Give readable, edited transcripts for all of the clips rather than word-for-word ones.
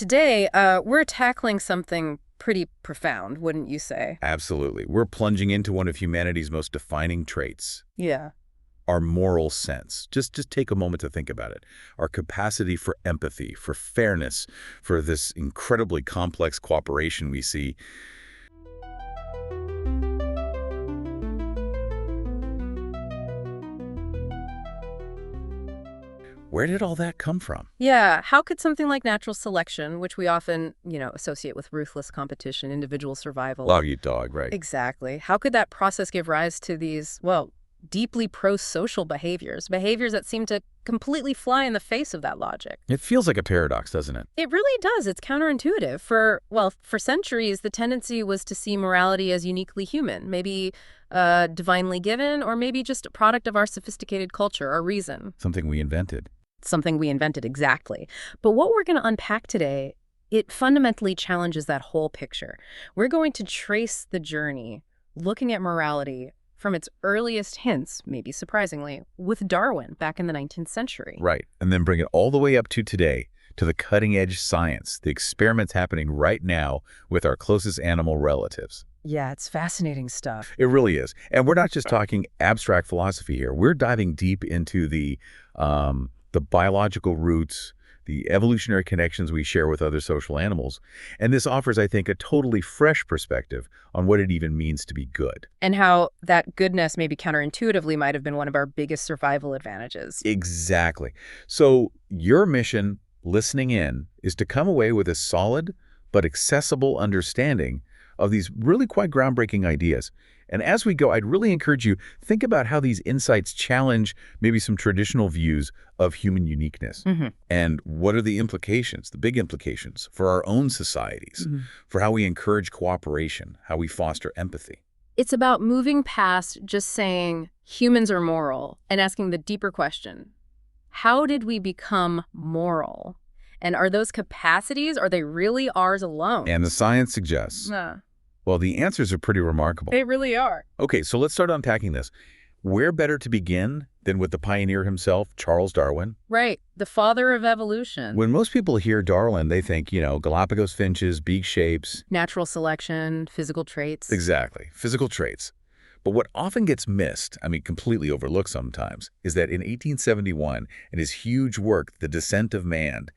today, we're tackling something pretty profound, wouldn't you say? Absolutely. We're plunging into one of humanity's most defining traits, Yeah. our moral sense. Just take a moment to think about it. Our capacity for empathy, for fairness, for this incredibly complex cooperation we see. Where did all that come from? Yeah, how could something like natural selection, which we often, associate with ruthless competition, individual survival. Love you, dog, right? Exactly. How could that process give rise to these, well, deeply pro-social behaviors that seem to completely fly in the face of that logic? It feels like a paradox, doesn't it? It really does. It's counterintuitive. For centuries, the tendency was to see morality as uniquely human, maybe divinely given, or maybe just a product of our sophisticated culture, our reason. Something we invented. Something we invented, exactly. But what we're going to unpack today, it fundamentally challenges that whole picture. We're going to trace the journey, looking at morality from its earliest hints, maybe surprisingly, with Darwin back in the 19th century. Right, and then bring it all the way up to today, to the cutting-edge science, the experiments happening right now with our closest animal relatives. Yeah, it's fascinating stuff. It really is. And we're not just talking abstract philosophy here. We're diving deep into the biological roots, the evolutionary connections we share with other social animals. And this offers, I think, a totally fresh perspective on what it even means to be good. And how that goodness, maybe counterintuitively, might have been one of our biggest survival advantages. Exactly. So your mission, listening in, is to come away with a solid but accessible understanding of these really quite groundbreaking ideas. And as we go, I'd really encourage you, think about how these insights challenge maybe some traditional views of human uniqueness. And what are the implications, the big implications for our own societies, for how we encourage cooperation, how we foster empathy. It's about moving past just saying humans are moral and asking the deeper question, how did we become moral? And are those capacities, are they really ours alone? And the science suggests, well, the answers are pretty remarkable. They really are. Okay, so let's start unpacking this. Where better to begin than with the pioneer himself, Charles Darwin? Right, the father of evolution. When most people hear Darwin, they think, Galapagos finches, beak shapes. Natural selection, physical traits. Exactly, physical traits. But what often gets missed, completely overlooked sometimes, is that in 1871, in his huge work, The Descent of Man,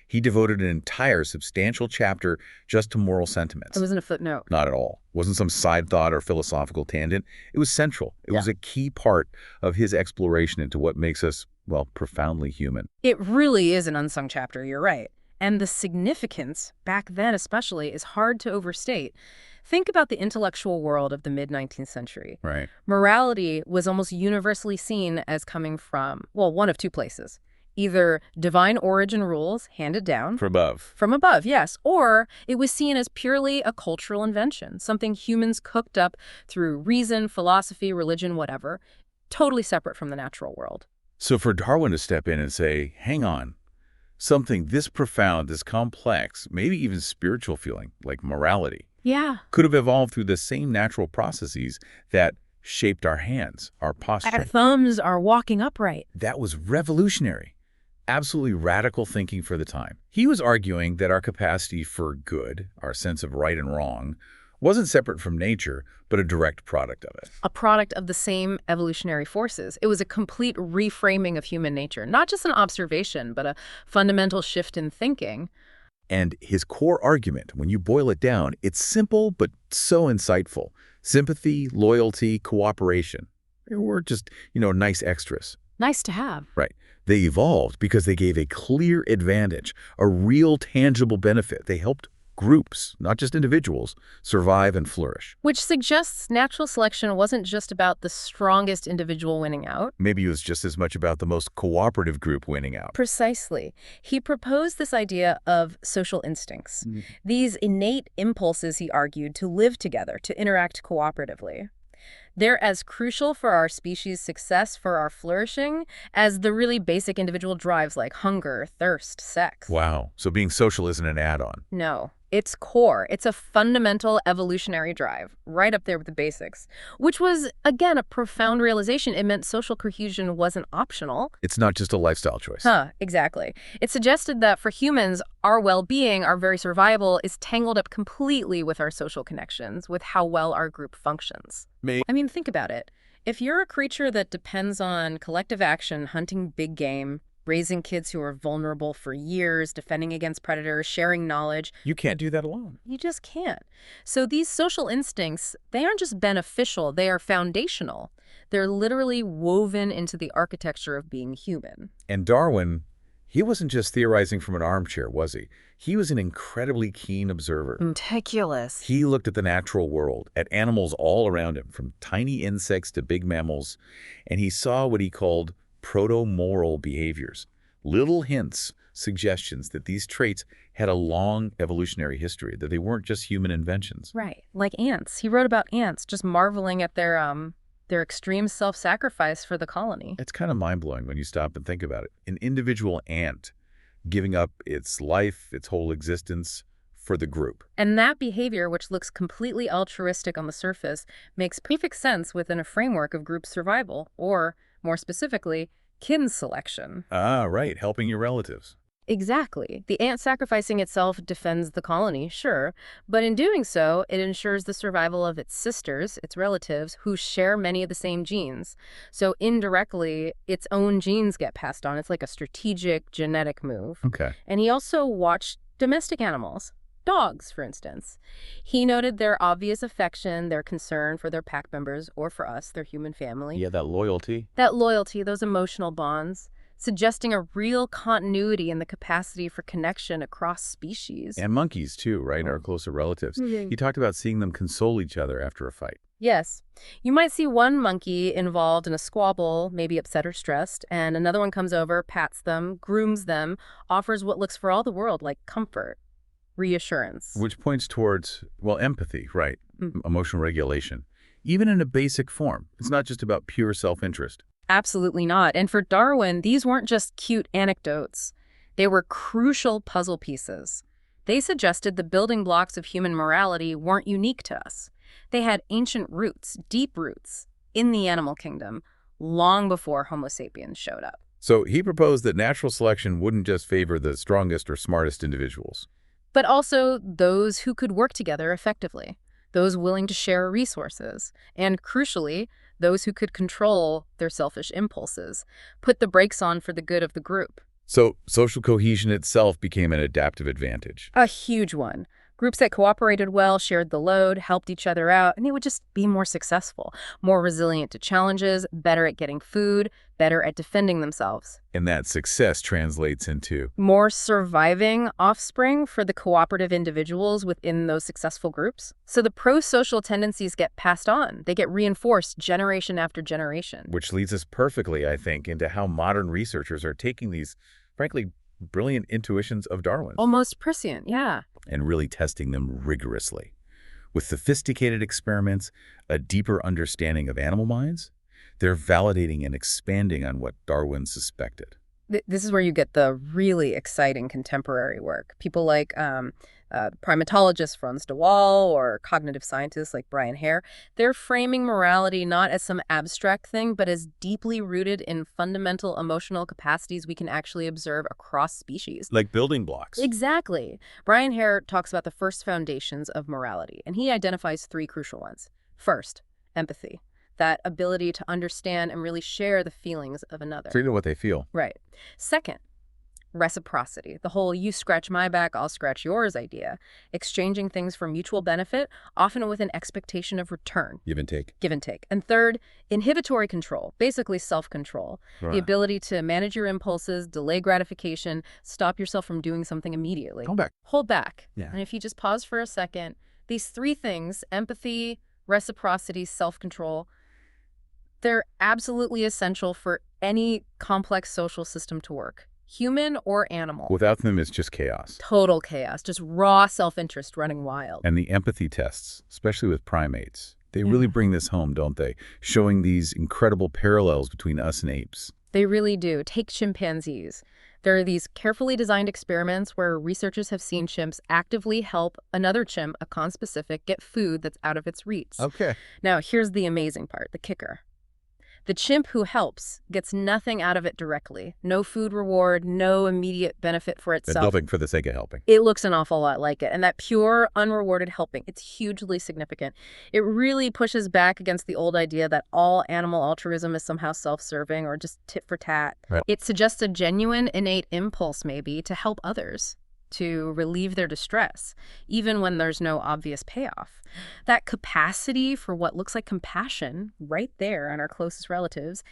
he devoted an entire substantial chapter just to moral sentiments. It wasn't a footnote. Not at all. It wasn't some side thought or philosophical tangent. It was central. It was a key part of his exploration into what makes us, well, profoundly human. It really is an unsung chapter, you're right. And the significance, back then especially, is hard to overstate. Think about the intellectual world of the mid-19th century. Right. Morality was almost universally seen as coming from, well, one of two places. Either divine origin rules handed down. From above. From above, yes. Or it was seen as purely a cultural invention, something humans cooked up through reason, philosophy, religion, whatever, totally separate from the natural world. So for Darwin to step in and say, hang on, something this profound, this complex, maybe even spiritual feeling, like morality, could have evolved through the same natural processes that shaped our hands, our posture. Our thumbs are walking upright. That was revolutionary. Absolutely radical thinking for the time. He was arguing that our capacity for good, our sense of right and wrong, wasn't separate from nature, but a direct product of it. A product of the same evolutionary forces. It was a complete reframing of human nature, not just an observation, but a fundamental shift in thinking. And his core argument, when you boil it down, it's simple but so insightful. Sympathy, loyalty, cooperation. They were just, nice extras. Nice to have. Right. They evolved because they gave a clear advantage, a real tangible benefit. They helped groups, not just individuals, survive and flourish. Which suggests natural selection wasn't just about the strongest individual winning out. Maybe it was just as much about the most cooperative group winning out. Precisely. He proposed this idea of social instincts. These innate impulses, he argued, to live together, to interact cooperatively. They're as crucial for our species' success, for our flourishing, as the really basic individual drives like hunger, thirst, sex. Wow. So being social isn't an add-on. No. It's core. It's a fundamental evolutionary drive, right up there with the basics, which was, again, a profound realization. It meant social cohesion wasn't optional. It's not just a lifestyle choice. Exactly. It suggested that for humans, our well-being, our very survival, is tangled up completely with our social connections, with how well our group functions. I mean, think about it. If you're a creature that depends on collective action, hunting big game, raising kids who are vulnerable for years, defending against predators, sharing knowledge. You can't do that alone. You just can't. So these social instincts, they aren't just beneficial, they are foundational. They're literally woven into the architecture of being human. And Darwin, he wasn't just theorizing from an armchair, was he? He was an incredibly keen observer. Meticulous. He looked at the natural world, at animals all around him, from tiny insects to big mammals, and he saw what he called proto-moral behaviors, little hints, suggestions that these traits had a long evolutionary history, that they weren't just human inventions. Right, like ants. He wrote about ants, just marveling at their extreme self-sacrifice for the colony. It's kind of mind-blowing when you stop and think about it. An individual ant giving up its life, its whole existence for the group. And that behavior, which looks completely altruistic on the surface, makes perfect sense within a framework of group survival, or more specifically, kin selection. Ah, right, helping your relatives. Exactly. The ant sacrificing itself defends the colony, sure, but in doing so, it ensures the survival of its sisters, its relatives, who share many of the same genes. So indirectly, its own genes get passed on. It's like a strategic genetic move. Okay. And he also watched domestic animals. Dogs, for instance. He noted their obvious affection, their concern for their pack members, or for us, their human family. Yeah, that loyalty. That loyalty, those emotional bonds, suggesting a real continuity in the capacity for connection across species. And monkeys, too, right? Our closer relatives. He talked about seeing them console each other after a fight. Yes. You might see one monkey involved in a squabble, maybe upset or stressed, and another one comes over, pats them, grooms them, offers what looks for all the world like comfort, reassurance. Which points towards, well, empathy, right? Emotional regulation. Even in a basic form. It's not just about pure self-interest. Absolutely not. And for Darwin, these weren't just cute anecdotes. They were crucial puzzle pieces. They suggested the building blocks of human morality weren't unique to us. They had ancient roots, deep roots, in the animal kingdom, long before Homo sapiens showed up. So he proposed that natural selection wouldn't just favor the strongest or smartest individuals, but also those who could work together effectively, those willing to share resources, and crucially, those who could control their selfish impulses, put the brakes on for the good of the group. So social cohesion itself became an adaptive advantage. A huge one. Groups that cooperated well, shared the load, helped each other out, and they would just be more successful, more resilient to challenges, better at getting food, better at defending themselves. And that success translates into more surviving offspring for the cooperative individuals within those successful groups. So the pro-social tendencies get passed on. They get reinforced generation after generation. Which leads us perfectly, I think, into how modern researchers are taking these, frankly, brilliant intuitions of Darwin's. Almost prescient, yeah. And really testing them rigorously. With sophisticated experiments, a deeper understanding of animal minds, they're validating and expanding on what Darwin suspected. This is where you get the really exciting contemporary work. People like primatologist Franz de Waal or cognitive scientists like Hare, they're framing morality not as some abstract thing, but as deeply rooted in fundamental emotional capacities we can actually observe across species. Like building blocks. Exactly. Hare talks about the first foundations of morality, and he identifies three crucial ones. First, empathy. That ability to understand and really share the feelings of another. So you know what they feel. Right. Second, reciprocity. The whole you scratch my back, I'll scratch yours idea. Exchanging things for mutual benefit, often with an expectation of return. Give and take. Give and take. And third, inhibitory control, basically self-control. Right. The ability to manage your impulses, delay gratification, stop yourself from doing something immediately. Hold back. Hold back. Yeah. And if you just pause for a second, these three things, empathy, reciprocity, self-control, they're absolutely essential for any complex social system to work, human or animal. Without them, it's just chaos. Total chaos, just raw self-interest running wild. And the empathy tests, especially with primates, they really bring this home, don't they? Showing these incredible parallels between us and apes. They really do. Take chimpanzees. There are these carefully designed experiments where researchers have seen chimps actively help another chimp, a conspecific, get food that's out of its reach. Okay. Now, here's the amazing part, the kicker. The chimp who helps gets nothing out of it directly. No food reward, no immediate benefit for They're itself. helping for the sake of helping. It looks an awful lot like it. And that pure, unrewarded helping, it's hugely significant. It really pushes back against the old idea that all animal altruism is somehow self-serving or just tit for tat. Right. It suggests a genuine, innate impulse, maybe, to help others, to relieve their distress, even when there's no obvious payoff. That capacity for what looks like compassion right there on our closest relatives,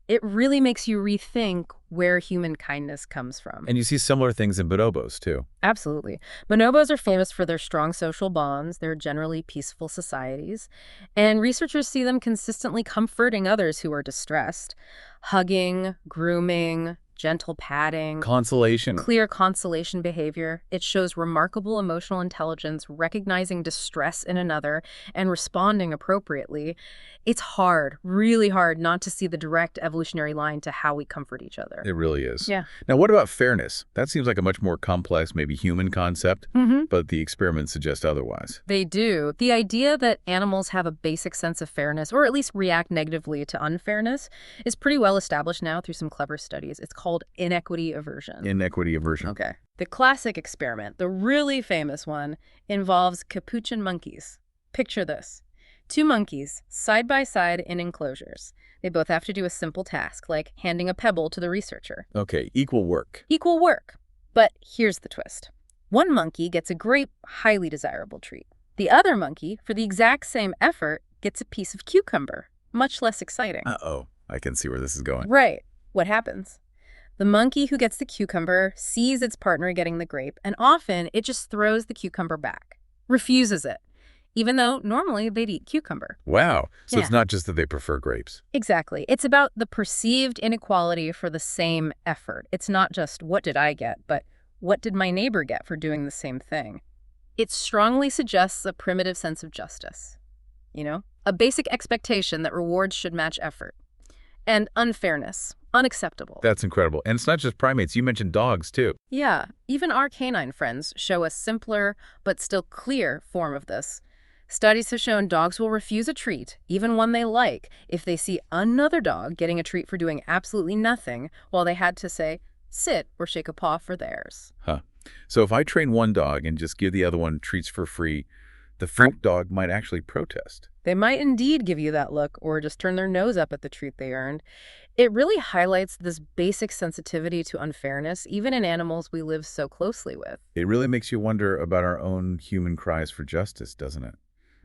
it really makes you rethink where human kindness comes from. And you see similar things in bonobos, too. Absolutely. Bonobos are famous for their strong social bonds. They're generally peaceful societies. And researchers see them consistently comforting others who are distressed. Hugging, grooming, gentle patting. Consolation. Clear consolation behavior. It shows remarkable emotional intelligence, recognizing distress in another and responding appropriately. It's hard, really hard, not to see the direct evolutionary line to how we comfort each other. It really is. Yeah. Now, what about fairness? That seems like a much more complex, maybe human concept, but the experiments suggest otherwise. They do. The idea that animals have a basic sense of fairness, or at least react negatively to unfairness, is pretty well established now through some clever studies. It's called inequity aversion. Inequity aversion. Okay. The classic experiment, the really famous one, involves capuchin monkeys. Picture this. Two monkeys, side by side in enclosures. They both have to do a simple task, like handing a pebble to the researcher. Okay, equal work. Equal work. But here's the twist. One monkey gets a grape, highly desirable treat. The other monkey, for the exact same effort, gets a piece of cucumber. Much less exciting. Uh-oh, I can see where this is going. Right. What happens? The monkey who gets the cucumber sees its partner getting the grape, and often it just throws the cucumber back, refuses it, even though normally they'd eat cucumber. Wow. So Yeah. it's not just that they prefer grapes. Exactly. It's about the perceived inequality for the same effort. It's not just what did I get, but what did my neighbor get for doing the same thing? It strongly suggests a primitive sense of justice. A basic expectation that rewards should match effort. And unfairness. Unacceptable. That's incredible. And it's not just primates. You mentioned dogs, too. Yeah, even our canine friends show a simpler but still clear form of this. Studies have shown dogs will refuse a treat, even one they like, if they see another dog getting a treat for doing absolutely nothing while they had to say, sit or shake a paw for theirs. Huh. So if I train one dog and just give the other one treats for free, the first dog might actually protest. They might indeed give you that look or just turn their nose up at the treat they earned. It really highlights this basic sensitivity to unfairness, even in animals we live so closely with. It really makes you wonder about our own human cries for justice, doesn't it?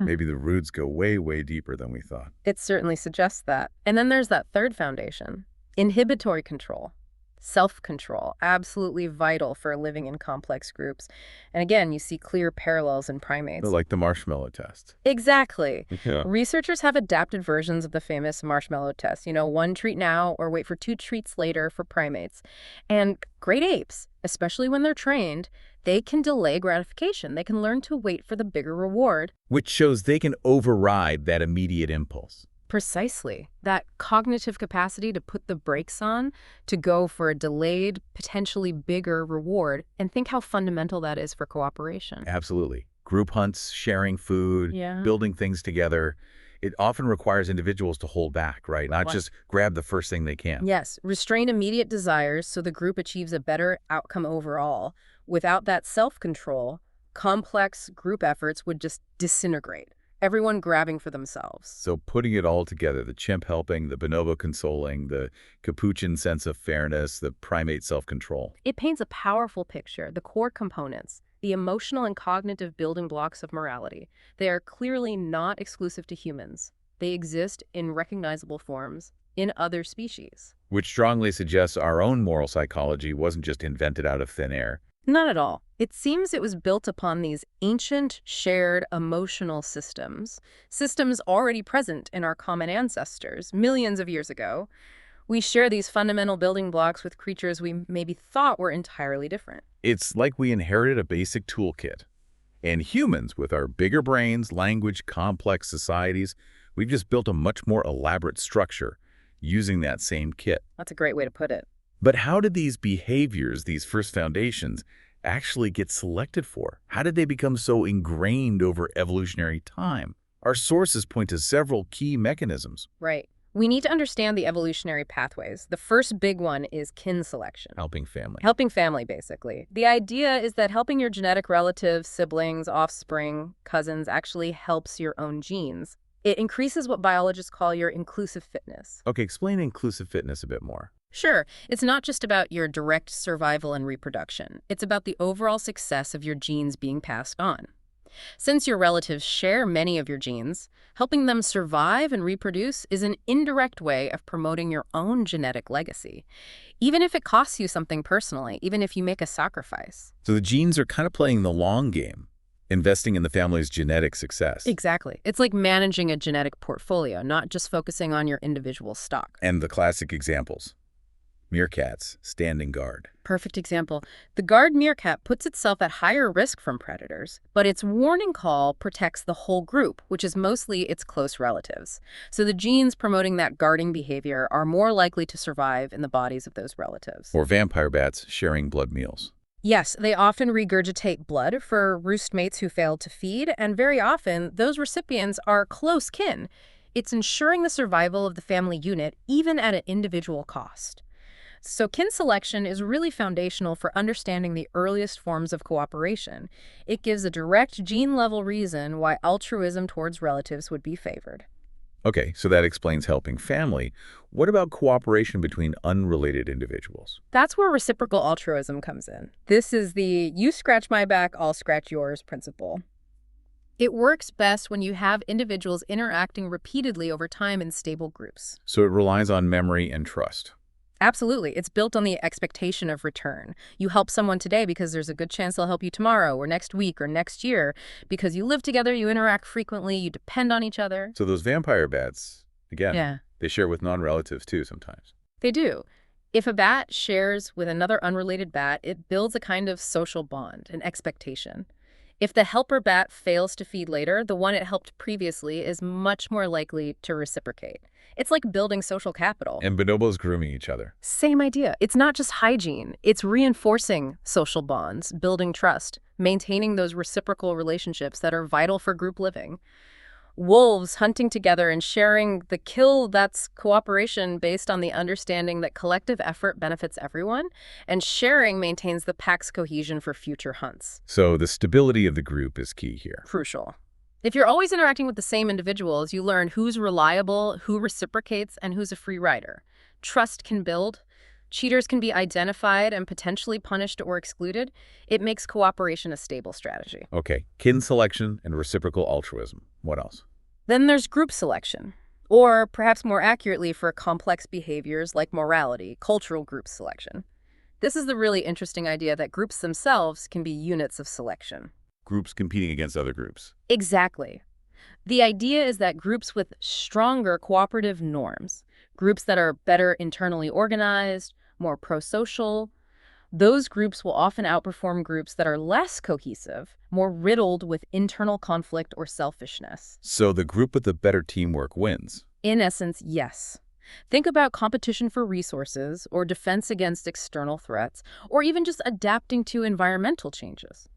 Maybe the roots go way, way deeper than we thought. It certainly suggests that. And then there's that third foundation, inhibitory control. Self-control, absolutely vital for living in complex groups. And again, you see clear parallels in primates. Like the marshmallow test. Exactly. Yeah. Researchers have adapted versions of the famous marshmallow test, one treat now or wait for 2 treats later for primates. And great apes, especially when they're trained, they can delay gratification. They can learn to wait for the bigger reward. Which shows they can override that immediate impulse. Precisely. That cognitive capacity to put the brakes on, to go for a delayed, potentially bigger reward, and think how fundamental that is for cooperation. Absolutely. Group hunts, sharing food, building things together. It often requires individuals to hold back, right? Not just grab the first thing they can. Yes, restrain immediate desires so the group achieves a better outcome overall. Without that self-control, complex group efforts would just disintegrate. Everyone grabbing for themselves. So putting it all together, the chimp helping, the bonobo consoling, the capuchin sense of fairness, the primate self-control. It paints a powerful picture, the core components, the emotional and cognitive building blocks of morality. They are clearly not exclusive to humans. They exist in recognizable forms in other species. Which strongly suggests our own moral psychology wasn't just invented out of thin air. Not at all. It seems it was built upon these ancient, shared emotional systems already present in our common ancestors millions of years ago. We share these fundamental building blocks with creatures we maybe thought were entirely different. It's like we inherited a basic toolkit. And humans, with our bigger brains, language, complex societies, we've just built a much more elaborate structure using that same kit. That's a great way to put it. But how did these behaviors, these first foundations, actually get selected for? How did they become so ingrained over evolutionary time? Our sources point to several key mechanisms. Right. We need to understand the evolutionary pathways. The first big one is kin selection. Helping family. Helping family, basically. The idea is that helping your genetic relatives, siblings, offspring, cousins actually helps your own genes. It increases what biologists call your inclusive fitness. Okay, explain inclusive fitness a bit more. Sure, it's not just about your direct survival and reproduction. It's about the overall success of your genes being passed on. Since your relatives share many of your genes, helping them survive and reproduce is an indirect way of promoting your own genetic legacy, even if it costs you something personally, even if you make a sacrifice. So the genes are kind of playing the long game, investing in the family's genetic success. Exactly. It's like managing a genetic portfolio, not just focusing on your individual stock. And the classic examples. Meerkats, standing guard. Perfect example. The guard meerkat puts itself at higher risk from predators, but its warning call protects the whole group, which is mostly its close relatives. So the genes promoting that guarding behavior are more likely to survive in the bodies of those relatives. Or vampire bats sharing blood meals. Yes, they often regurgitate blood for roost mates who failed to feed, and very often those recipients are close kin. It's ensuring the survival of the family unit, even at an individual cost. So kin selection is really foundational for understanding the earliest forms of cooperation. It gives a direct gene-level reason why altruism towards relatives would be favored. Okay, so that explains helping family. What about cooperation between unrelated individuals? That's where reciprocal altruism comes in. This is the you scratch my back, I'll scratch yours principle. It works best when you have individuals interacting repeatedly over time in stable groups. So it relies on memory and trust. Absolutely. It's built on the expectation of return. You help someone today because there's a good chance they'll help you tomorrow or next week or next year. Because you live together, you interact frequently, you depend on each other. So those vampire bats, again, Yeah, they share with non-relatives too sometimes. they do. If a bat shares with another unrelated bat, it builds a kind of social bond, an expectation. If the helper bat fails to feed later, the one it helped previously is much more likely to reciprocate. It's like building social capital. And bonobos grooming each other. Same idea. It's not just hygiene. It's reinforcing social bonds, building trust, maintaining those reciprocal relationships that are vital for group living. Wolves hunting together and sharing the kill, that's cooperation based on the understanding that collective effort benefits everyone, and sharing maintains the pack's cohesion for future hunts. So the stability of the group is key here. Crucial. If you're always interacting with the same individuals, you learn who's reliable, who reciprocates, and who's a free rider. Trust can build. Cheaters can be identified and potentially punished or excluded. It makes cooperation a stable strategy. Okay, kin selection and reciprocal altruism. What else? Then there's group selection, or perhaps more accurately for complex behaviors like morality, cultural group selection. This is the really interesting idea that groups themselves can be units of selection. Groups competing against other groups. Exactly. The idea is that groups with stronger cooperative norms, groups that are better internally organized, more pro-social, those groups will often outperform groups that are less cohesive, more riddled with internal conflict or selfishness. So the group with the better teamwork wins. In essence, yes. Think about competition for resources or defense against external threats, or even just adapting to environmental changes.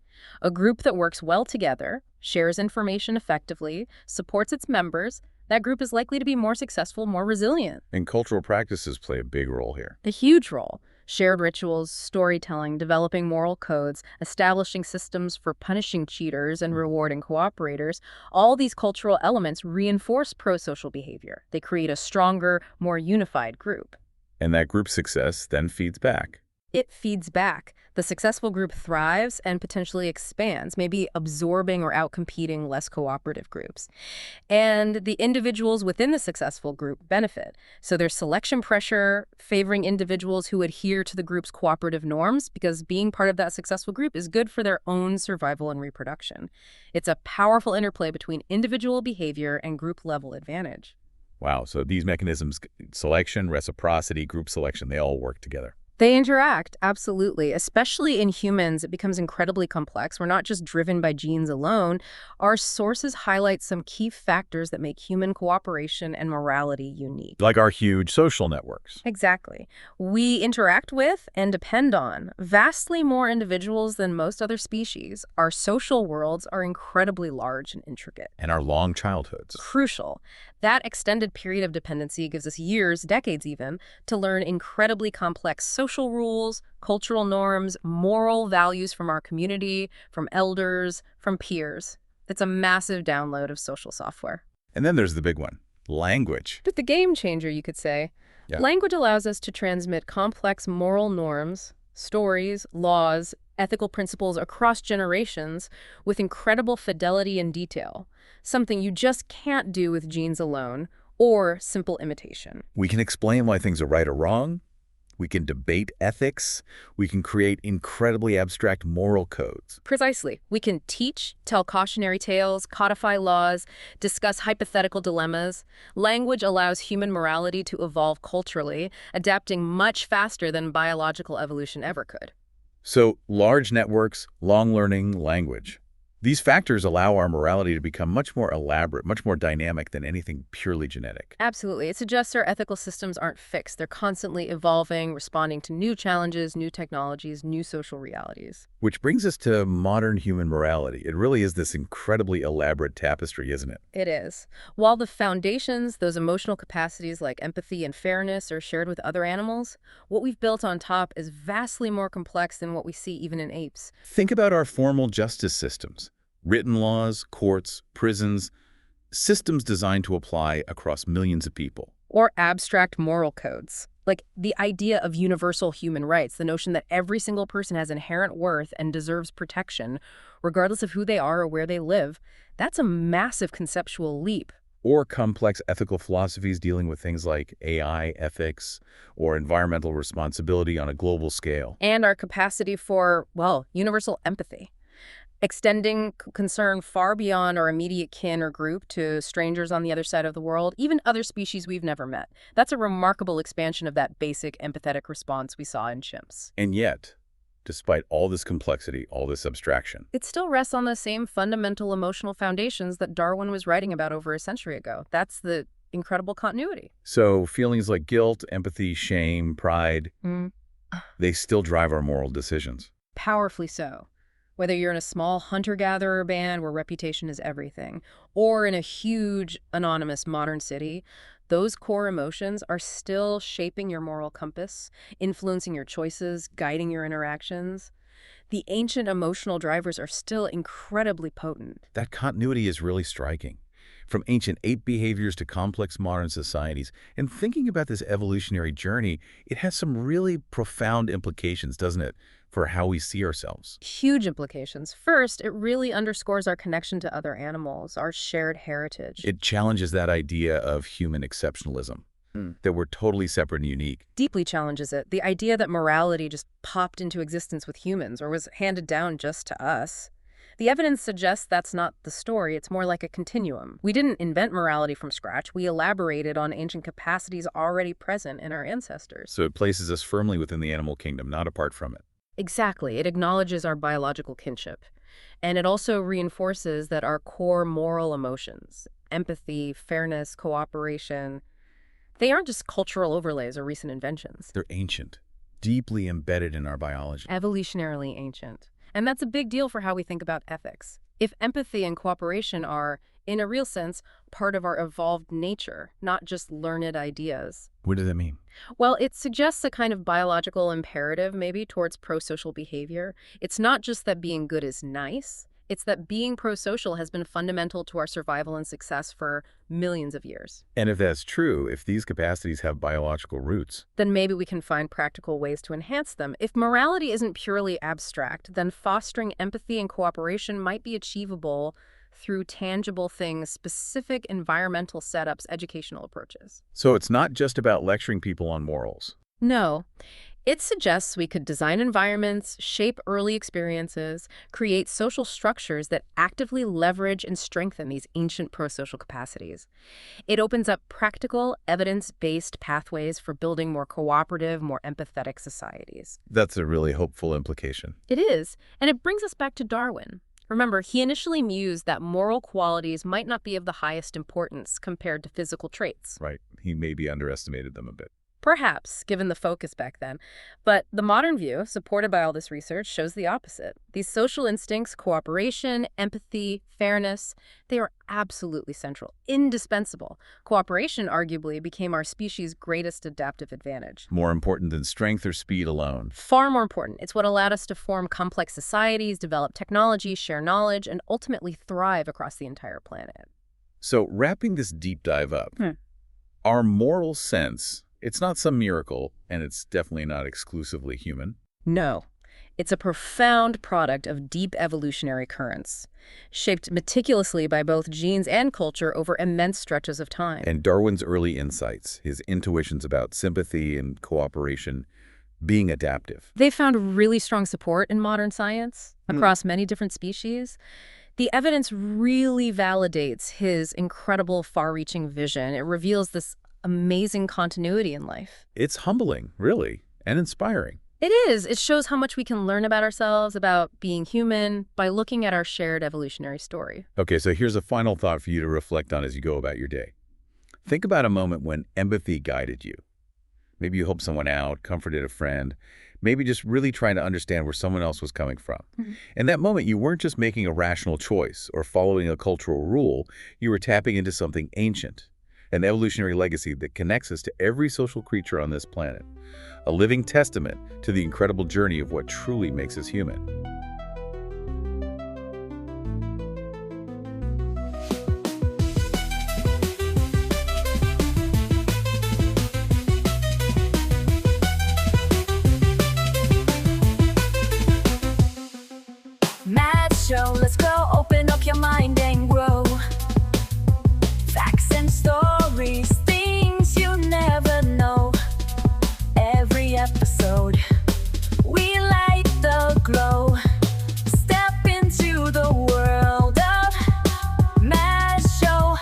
A group that works well together, shares information effectively, supports its members, that group is likely to be more successful, more resilient. And cultural practices play a big role here. A huge role. Shared rituals, storytelling, developing moral codes, establishing systems for punishing cheaters and rewarding cooperators, all these cultural elements reinforce pro-social behavior. They create a stronger, more unified group. And that group success then feeds back. It feeds back. The successful group thrives and potentially expands, maybe absorbing or outcompeting less cooperative groups. And the individuals within the successful group benefit. So there's selection pressure favoring individuals who adhere to the group's cooperative norms because being part of that successful group is good for their own survival and reproduction. It's a powerful interplay between individual behavior and group-level advantage. Wow, so these mechanisms, selection, reciprocity, group selection, they all work together. They interact, absolutely. Especially in humans, it becomes incredibly complex. We're not just driven by genes alone. Our sources highlight some key factors that make human cooperation and morality unique. Like our huge social networks. Exactly. We interact with and depend on vastly more individuals than most other species. Our social worlds are incredibly large and intricate. And our long childhoods. Crucial. That extended period of dependency gives us years, decades even, to learn incredibly complex social rules, cultural norms, moral values from our community, from elders, from peers. It's a massive download of social software. And then there's the big one, language. But the game changer, you could say. Yeah. Language allows us to transmit complex moral norms, stories, laws, ethical principles across generations with incredible fidelity and detail, something you just can't do with genes alone or simple imitation. We can explain why things are right or wrong. We can debate ethics. We can create incredibly abstract moral codes. Precisely. We can teach, tell cautionary tales, codify laws, discuss hypothetical dilemmas. Language allows human morality to evolve culturally, adapting much faster than biological evolution ever could. So, large networks, long learning, language. These factors allow our morality to become much more elaborate, much more dynamic than anything purely genetic. Absolutely. It suggests our ethical systems aren't fixed. They're constantly evolving, responding to new challenges, new technologies, new social realities. Which brings us to modern human morality. It really is this incredibly elaborate tapestry, isn't it? It is. While the foundations, those emotional capacities like empathy and fairness, are shared with other animals, what we've built on top is vastly more complex than what we see even in apes. Think about our formal justice systems. Written laws, courts, prisons, systems designed to apply across millions of people. Or abstract moral codes. Like the idea of universal human rights, the notion that every single person has inherent worth and deserves protection, regardless of who they are or where they live. That's a massive conceptual leap. Or complex ethical philosophies dealing with things like AI ethics or environmental responsibility on a global scale. And our capacity for, well, universal empathy. Extending concern far beyond our immediate kin or group to strangers on the other side of the world, even other species we've never met. That's a remarkable expansion of that basic empathetic response we saw in chimps. And yet, despite all this complexity, all this abstraction, It still rests on the same fundamental emotional foundations that Darwin was writing about over a century ago. That's the incredible continuity. so feelings like guilt, empathy, shame, pride, Mm. they still drive our moral decisions. Powerfully so. Whether you're in a small hunter-gatherer band where reputation is everything, or in a huge, anonymous modern city, those core emotions are still shaping your moral compass, influencing your choices, guiding your interactions. The ancient emotional drivers are still incredibly potent. That continuity is really striking. From ancient ape behaviors to complex modern societies. And thinking about this evolutionary journey, it has some really profound implications, doesn't it, for how we see ourselves? Huge implications. First, it really underscores our connection to other animals, our shared heritage. It challenges that idea of human exceptionalism, that we're totally separate and unique. Deeply challenges it. The idea that morality just popped into existence with humans or was handed down just to us. The evidence suggests that's not the story. It's more like a continuum. We didn't invent morality from scratch. We elaborated on ancient capacities already present in our ancestors. So it places us firmly within the animal kingdom, not apart from it. Exactly. It acknowledges our biological kinship. And it also reinforces that our core moral emotions, empathy, fairness, cooperation, they aren't just cultural overlays or recent inventions. They're ancient, deeply embedded in our biology. Evolutionarily ancient. And that's a big deal for how we think about ethics. If empathy and cooperation are, in a real sense, part of our evolved nature, not just learned ideas. What does that mean? Well, it suggests a kind of biological imperative, maybe, towards pro-social behavior. It's not just that being good is nice. It's that being pro-social has been fundamental to our survival and success for millions of years. And if that's true, if these capacities have biological roots, Then maybe we can find practical ways to enhance them. If morality isn't purely abstract, then fostering empathy and cooperation might be achievable through tangible things, specific environmental setups, educational approaches. so it's not just about lecturing people on morals. No, It suggests we could design environments, shape early experiences, create social structures that actively leverage and strengthen these ancient prosocial capacities. It opens up practical, evidence-based pathways for building more cooperative, more empathetic societies. That's a really hopeful implication. It is, and it brings us back to Darwin. Remember, he initially mused that moral qualities might not be of the highest importance compared to physical traits. Right. He maybe underestimated them a bit. Perhaps, given the focus back then. But the modern view, supported by all this research, shows the opposite. These social instincts, cooperation, empathy, fairness, they are absolutely central, indispensable. Cooperation, arguably, became our species' greatest adaptive advantage. More important than strength or speed alone. Far more important. It's what allowed us to form complex societies, develop technology, share knowledge, and ultimately thrive across the entire planet. So, wrapping this deep dive up, our moral sense, it's not some miracle, and it's definitely not exclusively human. No. It's a profound product of deep evolutionary currents, shaped meticulously by both genes and culture over immense stretches of time. And Darwin's early insights, his intuitions about sympathy and cooperation, being adaptive. They found really strong support in modern science across many different species. The evidence really validates his incredible far-reaching vision. It reveals this amazing continuity in life. It's humbling, really, and inspiring. It is. It shows how much we can learn about ourselves, about being human, by looking at our shared evolutionary story. Okay, so here's a final thought for you to reflect on as you go about your day. Think about a moment when empathy guided you. Maybe you helped someone out, comforted a friend, maybe just really trying to understand where someone else was coming from. In that moment, you weren't just making a rational choice or following a cultural rule, you were tapping into something ancient, an evolutionary legacy that connects us to every social creature on this planet, a living testament to the incredible journey of what truly makes us human. Mad show, let's go, open up your mind and grow. Facts and stories, things you never know. Every episode, we light the glow. Step into the world of Mad Show.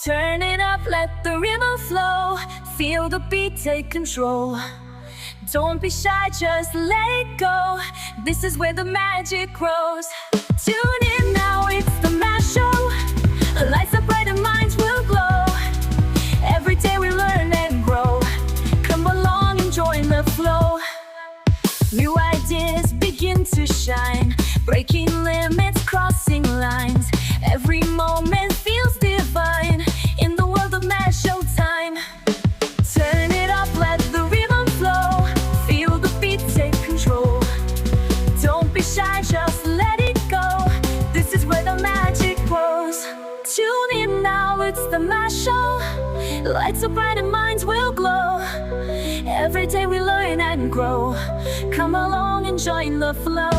Turn it up, let the rhythm flow. Feel the beat, take control. Don't be shy, just let it go. This is where the magic grows. Tune in now, it's the Mad Show. Lights up bright and minds will glow. Every day we learn and grow. Come along and join the flow. New ideas begin to shine, breaking limits, crossing lines. Every moment feels divine in the world of Mad Show time. Turn it up, let the rhythm flow. Feel the beat, take control. Don't be shy, just let it go. This is where the magic grows. Tune in now, it's the Mad Show. Lights so bright and minds will glow. Every day we learn and grow. Come along and join the flow.